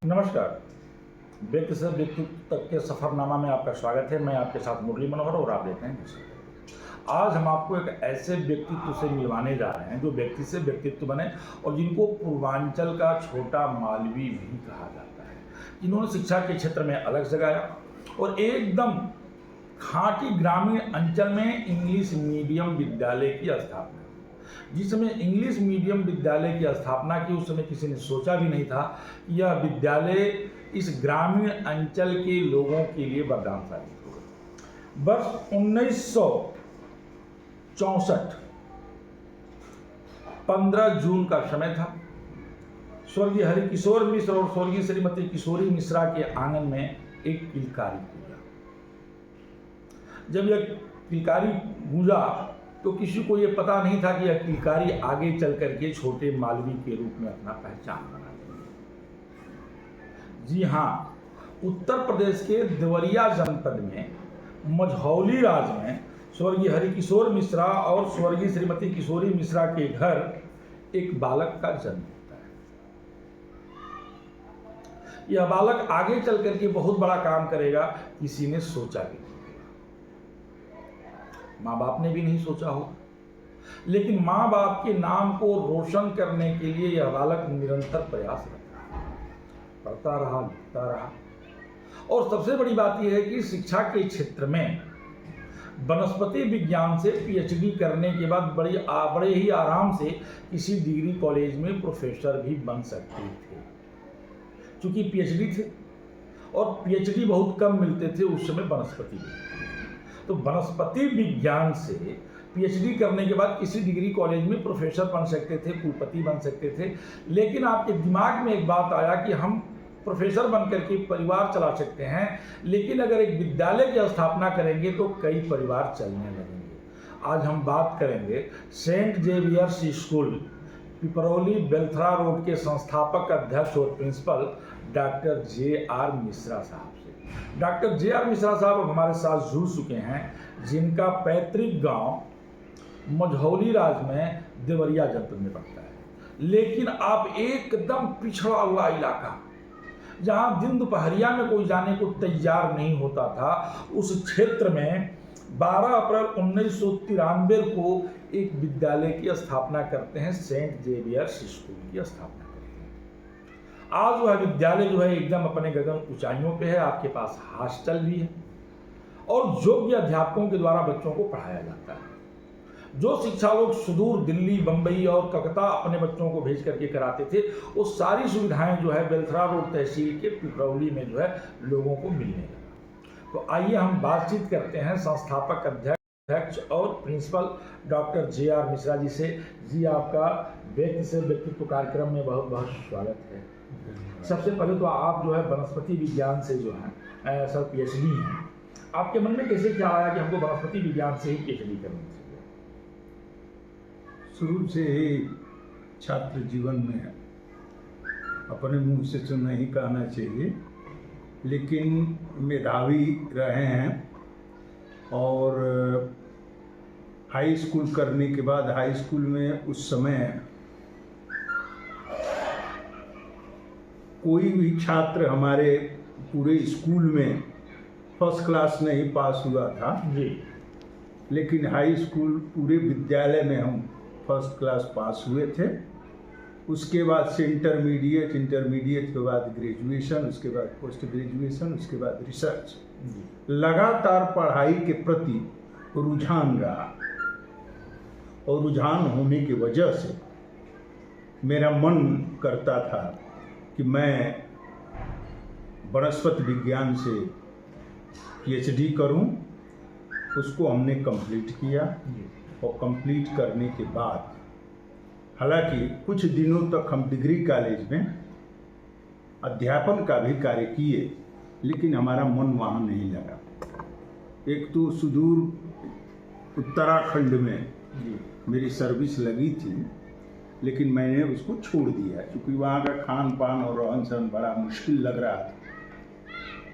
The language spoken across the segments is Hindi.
नमस्कार। व्यक्ति से व्यक्तित्व तक के सफरनामा में आपका स्वागत है। मैं आपके साथ मुरली मनोहर और आप देख रहे हैं। आज हम आपको एक ऐसे व्यक्तित्व से मिलवाने जा रहे हैं जो व्यक्ति से व्यक्तित्व बने और जिनको पूर्वांचल का छोटा मालवी भी कहा जाता है, जिन्होंने शिक्षा के क्षेत्र में अलग जगाया और एकदम खांटी ग्रामीण अंचल में इंग्लिश मीडियम विद्यालय की स्थापना। जिस समय इंग्लिश मीडियम विद्यालय की स्थापना की, उस समय किसी ने सोचा भी नहीं था कि यह विद्यालय इस ग्रामीण अंचल के लोगों के लिए वरदान साबित होगा। वर्ष 1964 15 जून का समय था। स्वर्गीय हरिकिशोर मिश्र और स्वर्गीय श्रीमती किशोरी मिश्रा के आंगन में एक किलकारी गूंजा। जब यह किलकारी गूंजा तो किसी को यह पता नहीं था कि यह किलकारी आगे चल करके छोटे मालवी के रूप में अपना पहचान बना लेगी। जी हाँ, उत्तर प्रदेश के देवरिया जनपद में मझौली राज में स्वर्गीय हरिकिशोर मिश्रा और स्वर्गीय श्रीमती किशोरी मिश्रा के घर एक बालक का जन्म होता है। यह बालक आगे चल करके बहुत बड़ा काम करेगा, किसी ने सोचा भी नहीं। माँ बाप ने भी नहीं सोचा हो, लेकिन माँ बाप के नाम को रोशन करने के लिए यह बालक निरंतर प्रयास रहा, पढ़ता रहा, लिखता रहा। और सबसे बड़ी बात यह है कि शिक्षा के क्षेत्र में वनस्पति विज्ञान से पीएचडी करने के बाद बड़े ही आराम से किसी डिग्री कॉलेज में प्रोफेसर भी बन सकते थे, क्योंकि पीएचडी थे और पीएचडी बहुत कम मिलते थे उस समय वनस्पति विज्ञान। तो वनस्पति विज्ञान से पीएचडी करने के बाद किसी डिग्री कॉलेज में प्रोफेसर बन सकते थे, कुलपति बन सकते थे। लेकिन आपके दिमाग में एक बात आया कि हम प्रोफेसर बनकर के परिवार चला सकते हैं, लेकिन अगर एक विद्यालय की स्थापना करेंगे तो कई परिवार चलने लगेंगे। आज हम बात करेंगे Saint Xavier's school Piparauli Belthara road के संस्थापक अध्यक्ष और प्रिंसिपल डॉक्टर जे.आर. मिश्रा साहब से। Doctor JR. मिश्रा साहब अब हमारे साथ जुड़ चुके हैं, जिनका पैतृक गांव मझौली राज में देवरिया जनपद में पड़ता है। लेकिन आप एकदम पिछड़ा हुआ इलाका, जहां दिन दोपहरिया में कोई जाने को तैयार नहीं होता था, उस क्षेत्र में 12 अप्रैल 1993 को एक विद्यालय की स्थापना करते हैं, सेंट जेवियर्स स्कूल की स्थापना करते हैं। आज वह विद्यालय जो है एकदम अपने गगन ऊंचाइयों पे है। आपके पास हॉस्टल भी है और योग्य अध्यापकों के द्वारा बच्चों को पढ़ाया जाता है। जो शिक्षा लोग सुदूर दिल्ली, बंबई और कलकत्ता अपने बच्चों को भेज करके कराते थे, वो सारी सुविधाएं जो है बेलथरा रोड तहसील के पिपरौली में जो है लोगों को मिलने लगा। तो आइए हम बातचीत करते हैं संस्थापक अध्यक्ष और principal doctor JR. Mishra ji से। जी, आपका व्यक्ति से व्यक्तित्व कार्यक्रम में बहुत बहुत स्वागत है। सबसे पहले तो आप जो है वनस्पति विज्ञान से जो है सर पीएचडी हैं, आपके मन में कैसे क्या आया कि हमको वनस्पति विज्ञान से ही पीएचडी करनी चाहिए? शुरू से ही छात्र जीवन में अपने मुंह से तो नहीं कहना चाहिए, लेकिन मेधावी रहे हैं। और हाई स्कूल करने के बाद हाई स्कूल में उस समय कोई भी छात्र हमारे पूरे स्कूल में फर्स्ट क्लास नहीं पास हुआ था जी, लेकिन हाई स्कूल पूरे विद्यालय में हम फर्स्ट क्लास पास हुए थे। उसके बाद से इंटरमीडिएट के बाद ग्रेजुएशन, उसके बाद पोस्ट ग्रेजुएशन, उसके बाद रिसर्च। लगातार पढ़ाई के प्रति रुझान रहा और रुझान होने की वजह से मेरा मन करता था कि मैं वनस्पति विज्ञान से पीएचडी करूं। उसको हमने कंप्लीट किया और कंप्लीट करने के बाद हालांकि कुछ दिनों तक हम डिग्री कॉलेज में अध्यापन का भी कार्य किए, लेकिन हमारा मन वहाँ नहीं लगा। एक तो सुदूर उत्तराखंड में मेरी सर्विस लगी थी, लेकिन मैंने उसको छोड़ दिया क्योंकि वहाँ का खान पान और रहन सहन बड़ा मुश्किल लग रहा था,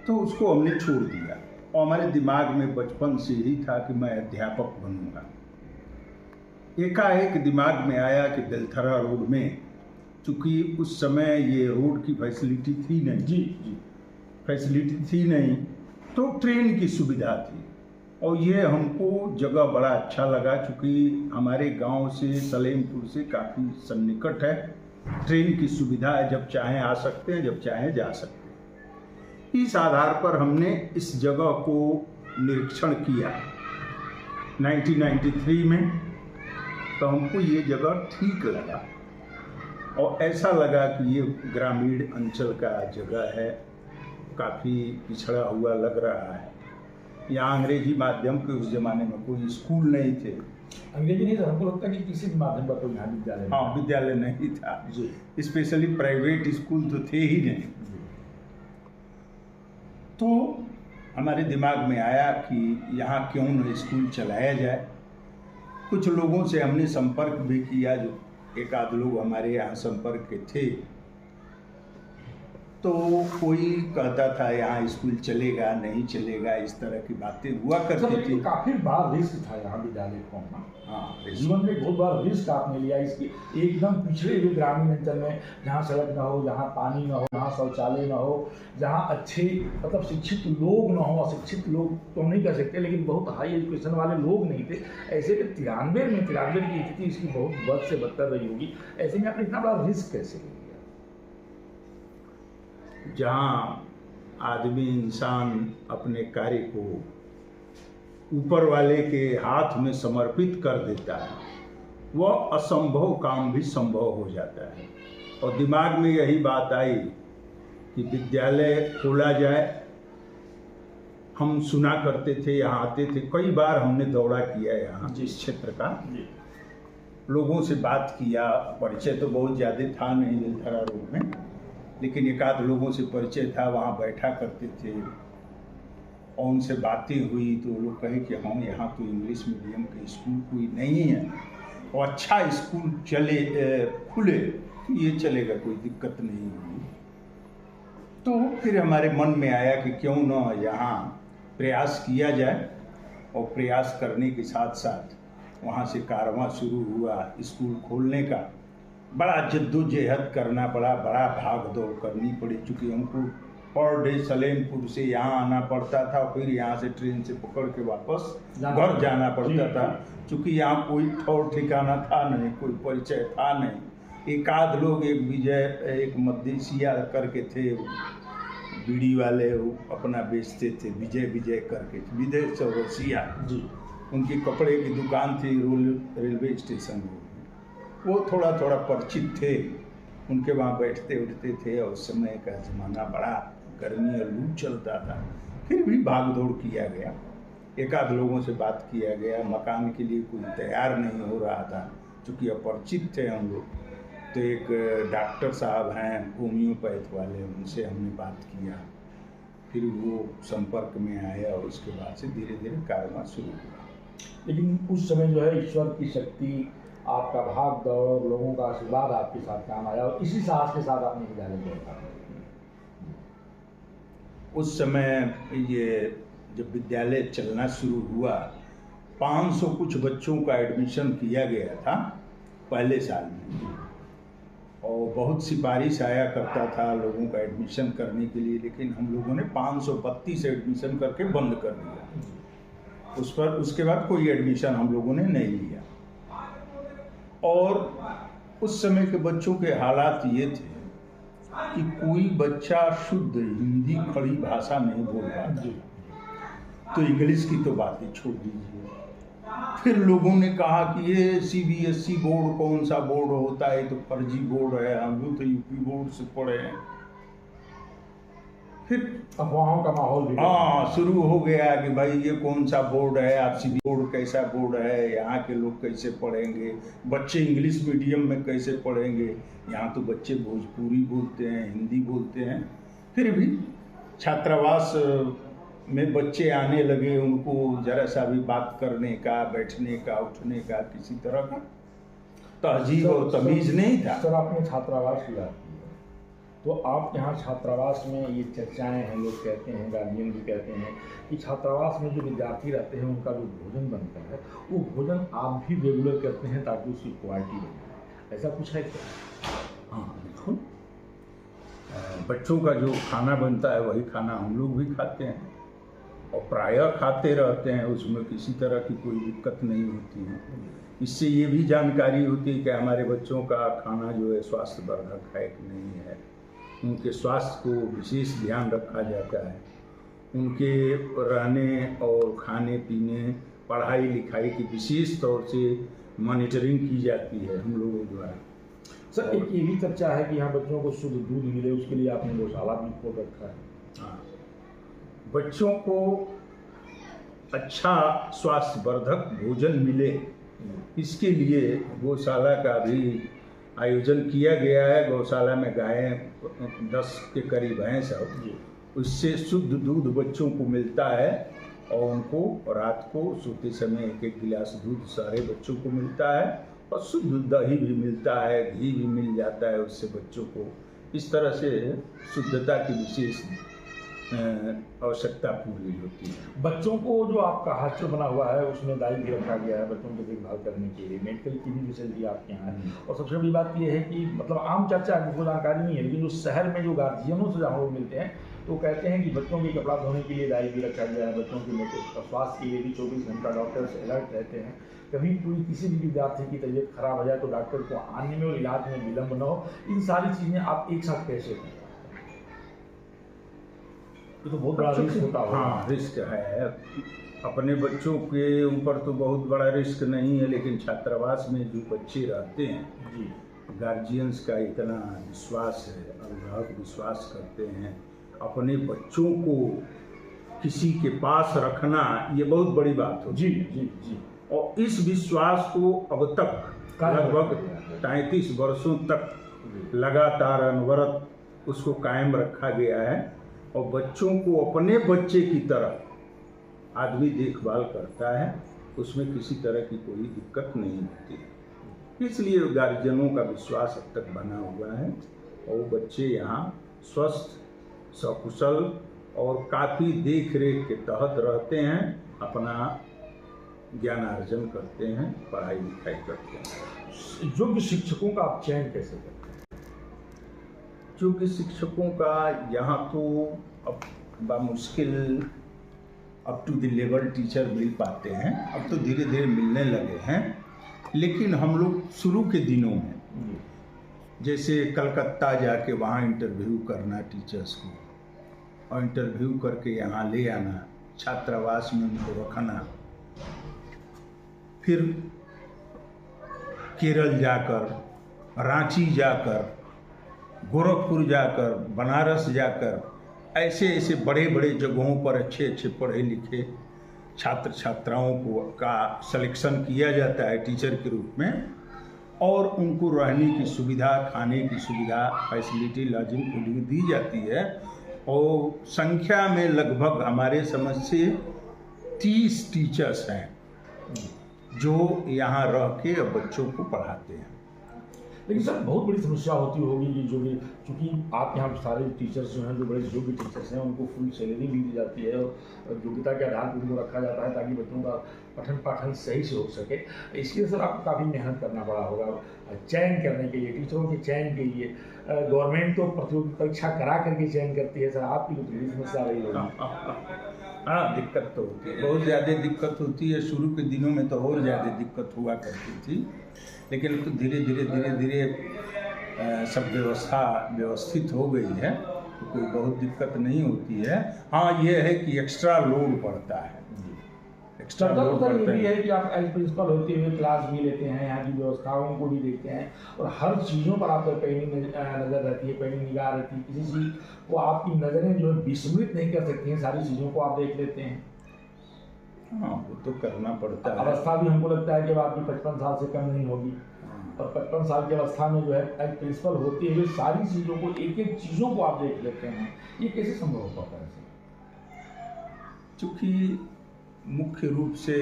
तो उसको हमने छोड़ दिया। और हमारे दिमाग में बचपन से ही था कि मैं अध्यापक बनूंगा। एकाएक दिमाग में आया कि बेलथरा रोड में चूँकि उस समय ये रोड की फैसिलिटी थी नहीं, जी फैसिलिटी थी नहीं, तो ट्रेन की सुविधा थी। और ये हमको जगह बड़ा अच्छा लगा, चूँकि हमारे गांव से सलेमपुर से काफ़ी सन्निकट है, ट्रेन की सुविधा है, जब चाहें आ सकते हैं, जब चाहें जा सकते हैं। इस आधार पर हमने इस जगह को निरीक्षण किया 1993 में, तो हमको ये जगह ठीक लगा और ऐसा लगा कि ये ग्रामीण अंचल का जगह है, काफ़ी पिछड़ा हुआ लग रहा है। यहाँ अंग्रेजी माध्यम के उस जमाने में कोई स्कूल नहीं थे, अंग्रेजी नहीं था, हमको लगता है कि किसी भी माध्यम पर कोई यहाँ विद्यालय हाँ विद्यालय नहीं था जी। स्पेशली प्राइवेट स्कूल तो थे ही नहीं। तो हमारे दिमाग में आया कि यहाँ क्यों न स्कूल चलाया जाए। कुछ लोगों से हमने संपर्क भी किया, जो एक आध लोग हमारे यहाँ संपर्क के थे, तो कोई कहता था यहाँ स्कूल चलेगा नहीं चलेगा, इस तरह की बातें हुआ करती थी। काफी बड़ा रिस्क था यहाँ विद्यालय खोलना। हाँ, जीवन में बहुत बड़ा रिस्क आपने लिया इसकी, एकदम पिछड़े हुए ग्रामीण अंचल में, जहाँ सड़क न हो, जहाँ पानी न हो, जहाँ शौचालय न हो, जहाँ अच्छे मतलब शिक्षित लोग न हो। अशिक्षित लोग तो हम नहीं कह सकते, लेकिन बहुत हाई एजुकेशन वाले लोग नहीं थे। ऐसे में 93 की स्थिति इसकी बहुत बद से बदतर रही होगी। ऐसे में आपने इतना बड़ा रिस्क कैसे लिया? जहाँ आदमी इंसान अपने कार्य को ऊपर वाले के हाथ में समर्पित कर देता है, वह असंभव काम भी संभव हो जाता है। और दिमाग में यही बात आई कि विद्यालय खोला जाए। हम सुना करते थे, यहाँ आते थे, कई बार हमने दौरा किया यहाँ इस क्षेत्र का, लोगों से बात किया। परिचय तो बहुत ज़्यादा था नहीं बेलथरा रोड में, लेकिन एक आध लोगों से परिचय था, वहाँ बैठा करते थे और उनसे बातें हुई तो लोग कहे कि हाँ यहाँ तो इंग्लिश मीडियम का स्कूल कोई नहीं है और अच्छा स्कूल खुले तो ये चलेगा, कोई दिक्कत नहीं होगी। तो फिर हमारे मन में आया कि क्यों न यहाँ प्रयास किया जाए, और प्रयास करने के साथ साथ वहाँ से कारवां शुरू हुआ स्कूल खोलने का। बड़ा जद्दोजहद करना पड़ा, बड़ा भाग दौड़ करनी पड़ी, चूँकि हमको पर डे सलेमपुर से यहाँ आना पड़ता था, फिर यहाँ से ट्रेन से पकड़ के वापस घर जाना पड़ता था। चूँकि यहाँ कोई ठौर ठिकाना था नहीं, कोई परिचय था नहीं। एक आध लोग, एक विजय, एक मद्देशिया करके थे, बीड़ी वाले, वो अपना बेचते थे, विजय करके, विजय चौरसिया जी, उनकी कपड़े की दुकान थी रेलवे स्टेशन में, वो थोड़ा थोड़ा परिचित थे, उनके वहाँ बैठते उठते थे। और उस समय का ज़माना बड़ा गर्मी और लू चलता था, फिर भी भाग दौड़ किया गया। एक आध लोगों से बात किया गया, मकान के लिए कोई तैयार नहीं हो रहा था, चूँकि अपरिचित थे हम लोग। तो एक डॉक्टर साहब हैं होम्योपैथ वाले, उनसे हमने बात किया, फिर वो संपर्क में आया और उसके बाद से धीरे धीरे कारवां शुरू हुआ। लेकिन उस समय जो है ईश्वर की शक्ति, आपका भाग दौड़, लोगों का आशीर्वाद आपके साथ काम आया और इसी साहस के साथ आपने विद्यालय जोड़ा। उस समय ये जब विद्यालय चलना शुरू हुआ, 500 कुछ बच्चों का एडमिशन किया गया था पहले साल में, और बहुत सिफारिश आया करता था लोगों का एडमिशन करने के लिए, लेकिन हम लोगों ने 532 एडमिशन करके बंद कर दिया। उसके बाद कोई एडमिशन हम लोगों ने नहीं लिया। और उस समय के बच्चों के हालात ये थे कि कोई बच्चा शुद्ध हिंदी खड़ी भाषा नहीं बोल पाता, तो इंग्लिश की तो बात ही छोड़ दीजिए। फिर लोगों ने कहा कि ये CBSE बोर्ड कौन सा बोर्ड होता है, तो फर्जी बोर्ड है, हम लोग तो यूपी बोर्ड से पढ़े हैं। फिर अफवाहों का माहौल भी शुरू हो गया कि भाई ये कौन सा बोर्ड है, आप CBSE बोर्ड कैसा बोर्ड है, यहाँ के लोग कैसे पढ़ेंगे, बच्चे इंग्लिश मीडियम में कैसे पढ़ेंगे, यहाँ तो बच्चे भोजपुरी बोलते हैं, हिंदी बोलते हैं। फिर भी छात्रावास में बच्चे आने लगे, उनको जरा सा भी बात करने का, बैठने का, उठने का किसी तरह का तहजीब और तमीज़ नहीं था। सर, आपने छात्रावास किया, तो आप यहाँ छात्रावास में ये चर्चाएं हैं, लोग कहते हैं, गार्जियन भी कहते हैं कि छात्रावास में जो विद्यार्थी रहते हैं उनका जो भोजन बनता है वो भोजन आप भी रेगुलर करते हैं ताकि उसकी क्वालिटी बने, ऐसा कुछ है क्या? हाँ, देखो, बच्चों का जो खाना बनता है वही खाना हम लोग भी खाते हैं और प्रायः खाते रहते हैं, उसमें किसी तरह की कोई दिक्कत नहीं होती है। इससे ये भी जानकारी होती है कि हमारे बच्चों का खाना जो है स्वास्थ्यवर्धक है कि नहीं है, उनके स्वास्थ्य को विशेष ध्यान रखा जाता है, उनके रहने और खाने पीने पढ़ाई लिखाई की विशेष तौर से मॉनिटरिंग की जाती है हम लोगों द्वारा। सर एक ये भी चर्चा है कि यहाँ बच्चों को शुद्ध दूध मिले, उसके लिए आपने गौशाला भी खोल रखा है। हाँ, बच्चों को अच्छा स्वास्थ्यवर्धक भोजन मिले, इसके लिए गौशाला का भी आयोजन किया गया है। गौशाला में गायें 10 के करीब हैं सब, उससे शुद्ध दूध बच्चों को मिलता है और उनको रात को सोते समय 1-1 गिलास दूध सारे बच्चों को मिलता है और शुद्ध दही भी मिलता है, घी भी मिल जाता है उससे बच्चों को। इस तरह से शुद्धता की विशेष आवश्यकता पूरी होती है। बच्चों को जो आपका हाथ बना हुआ है उसमें दाई भी रखा गया है बच्चों की देखभाल करने के लिए, मेडिकल की भी फैसिलिटी आपके यहाँ है। और सबसे बड़ी बात यह है कि मतलब आम चर्चा है, मुझको जानकारी नहीं है, लेकिन जो शहर में जो गार्जियनों से हम लोग मिलते हैं तो कहते हैं कि बच्चों के कपड़ा धोने के लिए दाई भी रखा गया है, बच्चों के स्वास्थ्य के लिए भी 24 घंटा डॉक्टर्स अलर्ट रहते हैं। कभी कोई किसी भी विद्यार्थी की तबीयत खराब हो जाए तो डॉक्टर को आने में और इलाज में विलम्ब न हो। इन सारी चीज़ें आप एक साथ कैसे करें? ये तो बहुत बड़ा रिस्क होता है। हाँ, रिस्क है। अपने बच्चों के ऊपर तो बहुत बड़ा रिस्क नहीं है, लेकिन छात्रावास में जो बच्चे रहते हैं जी, गार्जियंस का इतना विश्वास है, अभिभावक विश्वास करते हैं, अपने बच्चों को किसी के पास रखना ये बहुत बड़ी बात होती जी है। जी जी। और इस विश्वास को अब तक लगभग 33 वर्षों तक लगातार अनवरत उसको कायम रखा गया है और बच्चों को अपने बच्चे की तरह आदमी देखभाल करता है, उसमें किसी तरह की कोई दिक्कत नहीं होती। इसलिए गार्जियनों का विश्वास अब तक बना हुआ है और बच्चे यहाँ स्वस्थ सकुशल और काफ़ी देख रेख के तहत रहते हैं, अपना ज्ञानार्जन करते हैं, पढ़ाई लिखाई करते हैं। योग्य शिक्षकों का आप चयन कैसे करते हैं? योग्य शिक्षकों का यहाँ तो अब बामुश्किल up to the level teacher मिल पाते हैं, अब तो धीरे धीरे मिलने लगे हैं। लेकिन हम लोग शुरू के दिनों में जैसे कलकत्ता जाके वहाँ इंटरव्यू करना टीचर्स को और इंटरव्यू करके यहाँ ले आना, छात्रावास में उनको रखना, फिर केरल जाकर, रांची जाकर, गोरखपुर जाकर, बनारस जाकर, ऐसे ऐसे बड़े बड़े जगहों पर अच्छे अच्छे पढ़े लिखे छात्र छात्राओं को का सिलेक्शन किया जाता है टीचर के रूप में और उनको रहने की सुविधा, खाने की सुविधा, फैसिलिटी, लॉजिंग के लिए दी जाती है और संख्या में लगभग हमारे समझ से 30 टीचर्स हैं जो यहाँ रह के बच्चों को पढ़ाते हैं। लेकिन सर बहुत बड़ी समस्या होती होगी कि जो भी चूँकि आप यहाँ सारे टीचर्स जो हैं जो बड़े योग्य टीचर्स हैं उनको फुल सैलरी भी दी जाती है और योग्यता के आधार पर उनको रखा जाता है ताकि बच्चों का पठन पाठन सही से हो सके। इसके लिए सर आपको काफ़ी मेहनत करना पड़ा होगा चयन करने के लिए, टीचरों के चयन के लिए। गवर्नमेंट तो प्रतियोगी परीक्षा करा करके चयन करती है, सर आपकी तो बड़ी समस्या रही होगी। हाँ, दिक्कत तो होती है, बहुत ज़्यादा दिक्कत होती है। शुरू के दिनों में तो और ज़्यादा दिक्कत हुआ करती थी, लेकिन तो धीरे धीरे सब व्यवस्था व्यवस्थित हो गई है तो कोई बहुत दिक्कत नहीं होती है। हाँ, ये है कि एक्स्ट्रा लोड पड़ता है, एक्स्ट्रा लोड पड़ता है। है कि आप एज प्रिंसिपल होते हुए क्लास भी लेते हैं, यहाँ की व्यवस्थाओं को भी देखते हैं और हर चीज़ों पर आप पैनी नज़र रहती है, पैनी निगाह रहती है। किसी चीज़ को आपकी नज़रें जो है विस्मृत नहीं कर सकती हैं, सारी चीज़ों को आप देख लेते हैं। हाँ, वो तो करना पड़ता है। अवस्था भी हमको लगता है कि आपकी 55 साल से कम नहीं होगी और 55 साल की अवस्था में जो है एज प्रिंसिपल होते हुए सारी चीज़ों को, एक एक चीज़ों को आप देख लेते हैं। ये कैसे संभव हो पाता है? चूँकि मुख्य रूप से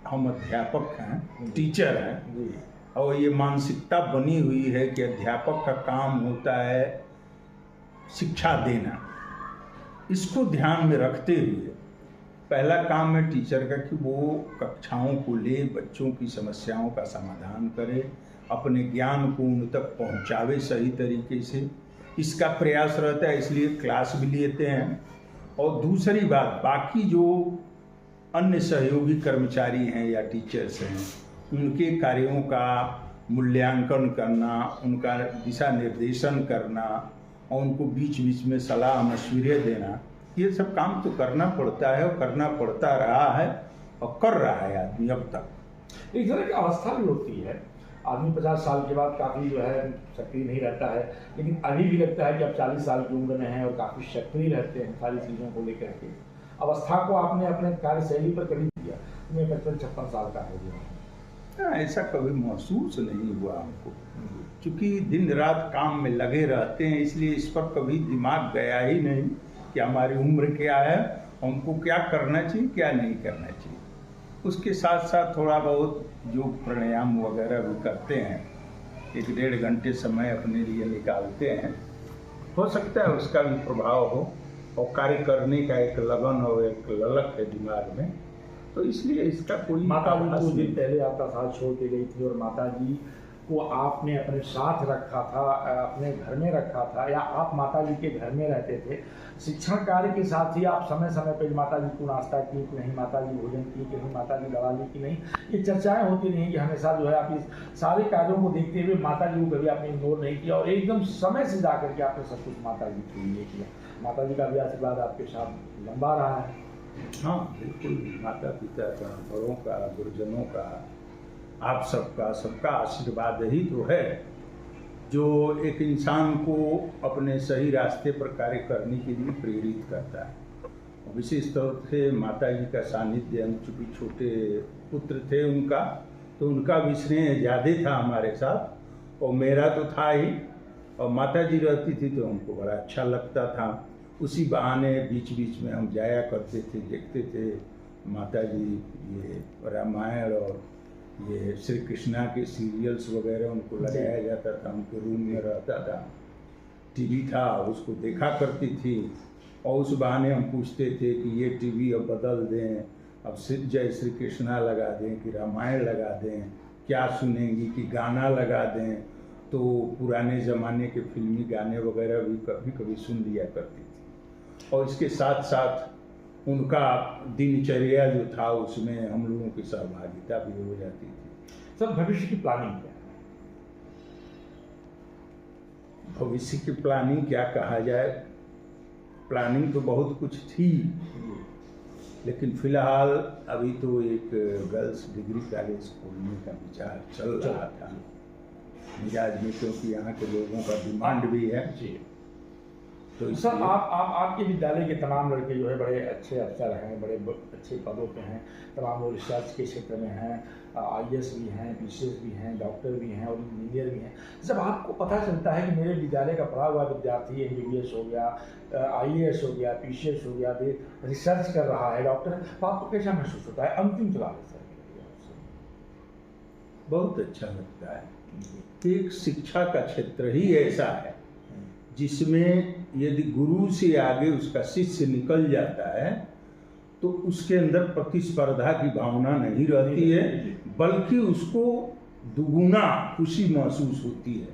हम अध्यापक हैं, टीचर हैं और ये मानसिकता बनी हुई है कि अध्यापक का काम होता है शिक्षा देना। इसको ध्यान में रखते हुए पहला काम है टीचर का कि वो कक्षाओं को ले, बच्चों की समस्याओं का समाधान करे अपने ज्ञान को उन तक पहुंचावे सही तरीके से, इसका प्रयास रहता है। इसलिए क्लास भी लेते हैं। और दूसरी बात, बाकी जो अन्य सहयोगी कर्मचारी हैं या टीचर्स हैं, उनके कार्यों का मूल्यांकन करना, उनका दिशा निर्देशन करना और उनको बीच बीच में सलाह मशवरे देना, ये सब काम तो करना पड़ता है और करना पड़ता रहा है और कर रहा है आदमी अब तक। एक तरह की अवस्था भी होती है, आदमी 50 साल के बाद काफ़ी जो है सक्रिय नहीं रहता है, लेकिन अभी भी लगता है कि अब 40 साल की उम्र में हैं और काफ़ी सक्रिय रहते हैं सारी चीज़ों को लेकर के। अवस्था को आपने अपने कार्यशैली पर कभी दिया? मैं 55-56 साल का हो गया। ऐसा कभी महसूस नहीं हुआ हमको, क्योंकि दिन रात काम में लगे रहते हैं, इसलिए इस पर कभी दिमाग गया ही नहीं कि हमारी उम्र क्या है, हमको क्या करना चाहिए क्या नहीं करना चाहिए। उसके साथ साथ थोड़ा बहुत जो प्राणायाम वगैरह भी करते हैं, 1-1.5 घंटे समय अपने लिए निकालते हैं, हो सकता है उसका भी प्रभाव हो। और कार्य करने का एक लगन और एक ललक है दिमाग में, तो इसलिए इसका कोई माता जी खास कुछ दिन नहीं। पहले आपका साथ छोड़ के गई थी और माता जी को आपने अपने साथ रखा था, अपने घर में रखा था, या आप माता जी के घर में रहते थे? शिक्षण कार्य के साथ ही आप समय समय पर माता जी को नाश्ता की कि नहीं, माता जी भोजन की कि नहीं, माता जी दवा ली कि नहीं, ये चर्चाएं होती रही कि हमेशा जो है आप इस सारे कार्यों को देखते हुए माता जी को कभी आपने इग्नोर नहीं किया और एकदम समय से जा करके आपने सब कुछ माता जी के लिए किया। माता जी का भी आशीर्वाद आपके साथ लंबा रहा है। हाँ बिल्कुल, माता पिता का, बड़ों का, गुरुजनों का, आप सबका आशीर्वाद ही तो है जो एक इंसान को अपने सही रास्ते पर कार्य करने के लिए प्रेरित करता है। और विशेष तौर से माता जी का सानिध्य, हम चूँकि छोटे पुत्र थे उनका, तो उनका भी स्नेह ज़्यादा था हमारे साथ और मेरा तो था ही। और माता जी रहती थी तो हमको बड़ा अच्छा लगता था। उसी बहाने बीच बीच में हम जाया करते थे, देखते थे माता जी ये रामायण और ये श्री कृष्णा के सीरियल्स वगैरह उनको लगाया जाता था, उनके रूम में रहता था, टीवी था, उसको देखा करती थी। और उस बहाने हम पूछते थे कि ये टीवी अब बदल दें, अब जय श्री कृष्णा लगा दें कि रामायण लगा दें, क्या सुनेंगी कि गाना लगा दें। तो पुराने ज़माने के फिल्मी गाने वगैरह भी कभी कभी सुन लिया करती थी। और इसके साथ साथ उनका दिनचर्या जो था उसमें हम लोगों की सहभागिता भी हो जाती थी। सर, भविष्य की प्लानिंग क्या है? भविष्य की प्लानिंग क्या कहा जाए, प्लानिंग तो बहुत कुछ थी, लेकिन फिलहाल अभी तो एक गर्ल्स डिग्री कॉलेज खोलने का विचार चल रहा था मिजाज में, क्योंकि यहाँ के लोगों का डिमांड भी है जी। तो सर, आपके विद्यालय के तमाम लड़के जो है बड़े अच्छे अफसर हैं, बड़े अच्छे पदों पे हैं, तमाम लोग रिसर्च के क्षेत्र में हैं, IAS भी हैं, PCS भी हैं, डॉक्टर भी हैं और इंजीनियर भी हैं। जब आपको पता चलता है कि मेरे विद्यालय का पढ़ा हुआ विद्यार्थी MBBS हो गया, IAS हो गया, PCS हो गया, रिसर्च कर रहा है, डॉक्टर, तो आपको कैसा महसूस होता है? अंतिम सवाल है सर। बहुत अच्छा लगता है। एक शिक्षा का क्षेत्र ही ऐसा है जिसमें यदि गुरु से आगे उसका शिष्य निकल जाता है तो उसके अंदर प्रतिस्पर्धा की भावना नहीं रहती है, बल्कि उसको दुगुना खुशी महसूस होती है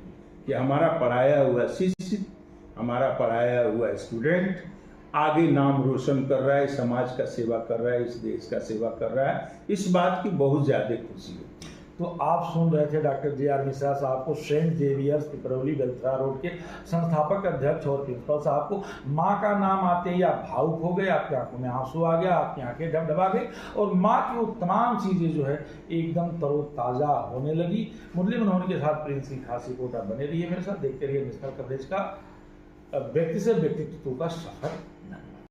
कि हमारा पढ़ाया हुआ शिष्य, हमारा पढ़ाया हुआ स्टूडेंट आगे नाम रोशन कर रहा है, समाज का सेवा कर रहा है, इस देश का सेवा कर रहा है। इस बात की बहुत ज़्यादा खुशी है। तो आप सुन रहे थे डॉक्टर JR मिश्रा साहब को, Saint Xavier's Piparauli Belthara road के संस्थापक अध्यक्ष और प्रिंसिपल साहब को। माँ का नाम आते ही आप भावुक हो गए, आपकी आंखों में आंसू आ गया, आपकी आंखें डबडबा गई और माँ की वो तमाम चीज़ें जो है एकदम तरोताज़ा होने लगी। मुरली मनोहर के साथ प्रिंस की खास रिपोर्टर बने रहिए मेरे साथ, देखते रहिए नेशनल कवरेज का व्यक्ति से व्यक्तित्व का सफर।